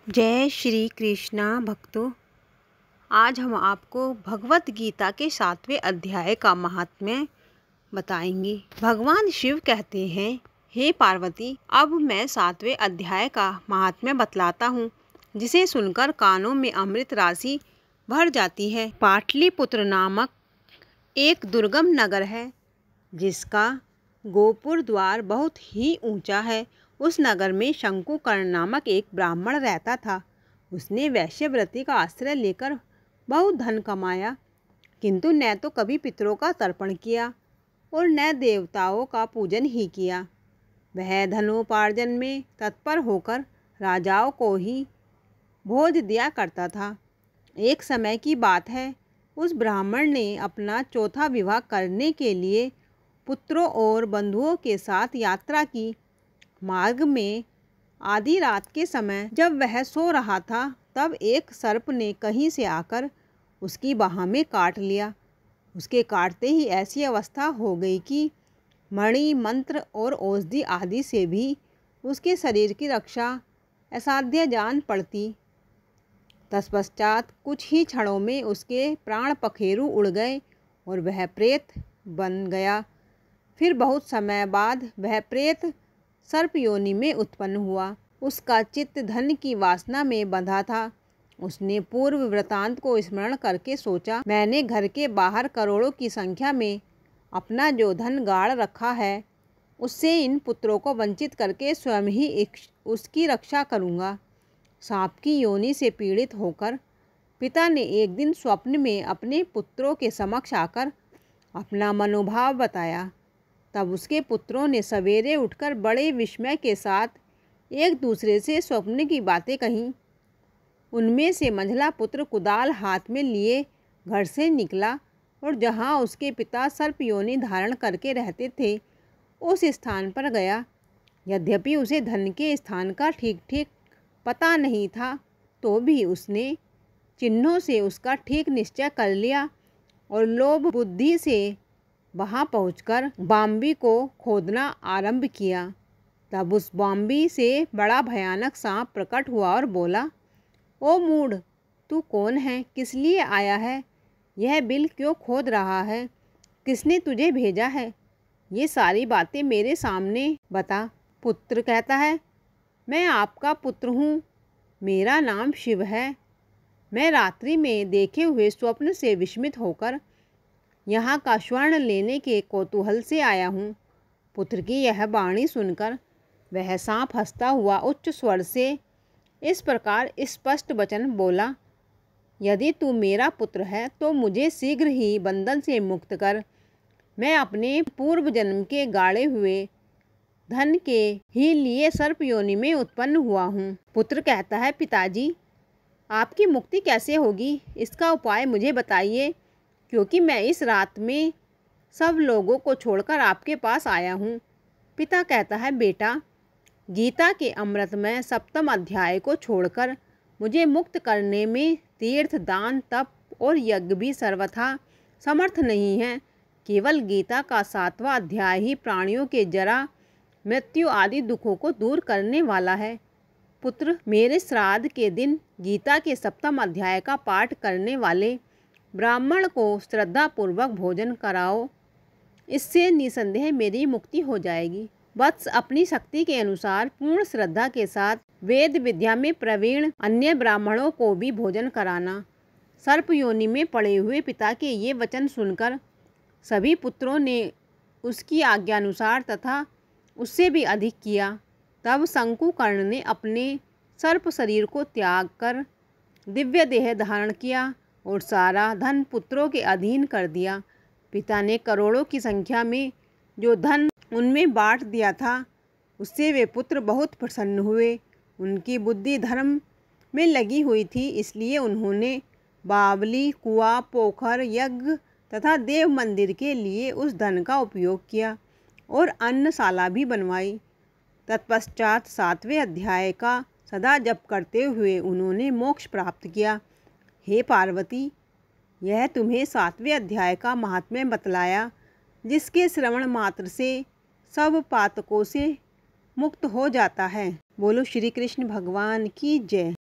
जय श्री कृष्णा भक्तों। आज हम आपको भगवत गीता के 7वें अध्याय का महात्म्य बताएंगे। भगवान शिव कहते हैं, हे पार्वती, अब मैं 7वें अध्याय का महात्म्य बतलाता हूँ, जिसे सुनकर कानों में अमृत राशि भर जाती है। पाटलिपुत्र नामक एक दुर्गम नगर है, जिसका गोपुर द्वार बहुत ही ऊंचा है। उस नगर में शंकुकर्ण नामक एक ब्राह्मण रहता था। उसने वैश्यव्रति का आश्रय लेकर बहुत धन कमाया, किंतु न तो कभी पितरों का तर्पण किया और न देवताओं का पूजन ही किया। वह धनोपार्जन में तत्पर होकर राजाओं को ही भोज दिया करता था। एक समय की बात है, उस ब्राह्मण ने अपना चौथा विवाह करने के लिए पुत्रों और बंधुओं के साथ यात्रा की। मार्ग में आधी रात के समय जब वह सो रहा था, तब एक सर्प ने कहीं से आकर उसकी बाह में काट लिया। उसके काटते ही ऐसी अवस्था हो गई कि मणि, मंत्र और औषधि आदि से भी उसके शरीर की रक्षा असाध्य जान पड़ती। तत्पश्चात कुछ ही क्षणों में उसके प्राण पखेरु उड़ गए और वह प्रेत बन गया। फिर बहुत समय बाद वह प्रेत सर्प योनि में उत्पन्न हुआ। उसका चित्त धन की वासना में बंधा था। उसने पूर्व वृतांत को स्मरण करके सोचा, मैंने घर के बाहर करोड़ों की संख्या में अपना जो धन गाड़ रखा है, उससे इन पुत्रों को वंचित करके स्वयं ही उसकी रक्षा करूँगा। सांप की योनि से पीड़ित होकर पिता ने एक दिन स्वप्न में अपने पुत्रों के समक्ष आकर अपना मनोभाव बताया। तब उसके पुत्रों ने सवेरे उठकर बड़े विस्मय के साथ एक दूसरे से स्वप्न की बातें कहीं। उनमें से मंझला पुत्र कुदाल हाथ में लिए घर से निकला और जहाँ उसके पिता सर्प योनि धारण करके रहते थे, उस स्थान पर गया। यद्यपि उसे धन के स्थान का ठीक ठीक पता नहीं था, तो भी उसने चिन्हों से उसका ठीक निश्चय कर लिया और लोभ बुद्धि से वहाँ पहुंचकर बाम्बी को खोदना आरंभ किया। तब उस बाम्बी से बड़ा भयानक सांप प्रकट हुआ और बोला, ओ मूढ़, तू कौन है? किस लिए आया है? यह बिल क्यों खोद रहा है? किसने तुझे भेजा है? ये सारी बातें मेरे सामने बता। पुत्र कहता है, मैं आपका पुत्र हूँ, मेरा नाम शिव है। मैं रात्रि में देखे हुए स्वप्न से विस्मित होकर यहाँ का स्वर्ण लेने के कौतूहल से आया हूँ। पुत्र की यह वाणी सुनकर वह सांप हंसता हुआ उच्च स्वर से इस प्रकार स्पष्ट वचन बोला, यदि तू मेरा पुत्र है तो मुझे शीघ्र ही बंधन से मुक्त कर। मैं अपने पूर्व जन्म के गाड़े हुए धन के ही लिए सर्प योनि में उत्पन्न हुआ हूँ। पुत्र कहता है, पिताजी, आपकी मुक्ति कैसे होगी? इसका उपाय मुझे बताइए, क्योंकि मैं इस रात में सब लोगों को छोड़कर आपके पास आया हूँ। पिता कहता है, बेटा, गीता के अमृतमय 7वें अध्याय को छोड़कर मुझे मुक्त करने में तीर्थ, दान, तप और यज्ञ भी सर्वथा समर्थ नहीं है। केवल गीता का 7वां अध्याय ही प्राणियों के जरा, मृत्यु आदि दुखों को दूर करने वाला है। पुत्र, मेरे श्राद्ध के दिन गीता के 7वें अध्याय का पाठ करने वाले ब्राह्मण को श्रद्धापूर्वक भोजन कराओ। इससे निसंदेह मेरी मुक्ति हो जाएगी। वत्स, अपनी शक्ति के अनुसार पूर्ण श्रद्धा के साथ वेद विद्या में प्रवीण अन्य ब्राह्मणों को भी भोजन कराना। सर्प योनि में पड़े हुए पिता के ये वचन सुनकर सभी पुत्रों ने उसकी आज्ञानुसार तथा उससे भी अधिक किया। तब शंकुकर्ण ने अपने सर्प शरीर को त्याग कर दिव्य देह धारण किया और सारा धन पुत्रों के अधीन कर दिया। पिता ने करोड़ों की संख्या में जो धन उनमें बांट दिया था, उससे वे पुत्र बहुत प्रसन्न हुए। उनकी बुद्धि धर्म में लगी हुई थी, इसलिए उन्होंने बावली, कुआं, पोखर, यज्ञ तथा देव मंदिर के लिए उस धन का उपयोग किया और अन्नशाला भी बनवाई। तत्पश्चात 7वें अध्याय का सदा जप करते हुए उन्होंने मोक्ष प्राप्त किया। हे पार्वती, यह तुम्हें 7वें अध्याय का महात्म्य बतलाया, जिसके श्रवण मात्र से सब पातकों से मुक्त हो जाता है। बोलो श्री कृष्ण भगवान की जय।